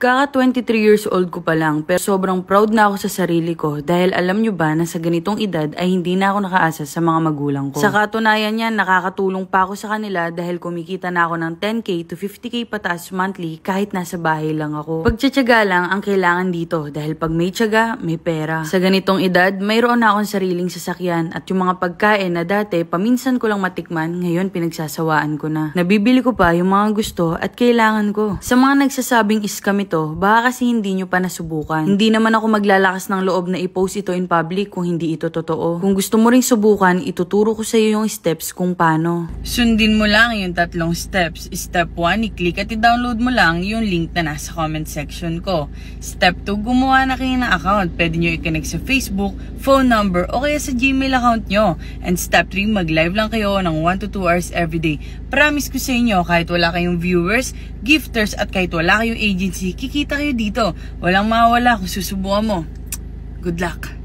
Kaka 23 years old ko pa lang pero sobrang proud na ako sa sarili ko dahil alam nyo ba na sa ganitong edad ay hindi na ako nakaasa sa mga magulang ko. Sa katunayan yan, nakakatulong pa ako sa kanila dahil kumikita na ako ng 10k to 50k pataas monthly kahit nasa bahay lang ako. Pagtsatsaga lang ang kailangan dito dahil pag may tsaga, may pera. Sa ganitong edad, mayroon na akong sariling sasakyan at yung mga pagkain na dati paminsan ko lang matikman, ngayon pinagsasawaan ko na. Nabibili ko pa yung mga gusto at kailangan ko. Sa mga nagsasabing scam ito, baka kasi hindi nyo pa nasubukan. Hindi naman ako maglalakas ng loob na i-post ito in public kung hindi ito totoo. Kung gusto mo ring subukan, ituturo ko sa iyo yung steps kung paano. Sundin mo lang yung 3 steps. Step 1, i-click at i-download mo lang yung link na nasa comment section ko. Step 2, gumawa na kayo ng account. Pwede nyo i-connect sa Facebook, phone number, o kaya sa Gmail account nyo. And step 3, mag-live lang kayo ng 1 to 2 hours everyday. Promise ko sa inyo, kahit wala kayong viewers, gifters, at kahit wala kayong agency, kikita kayo dito. Walang mawawala kung susubukan mo. Good luck!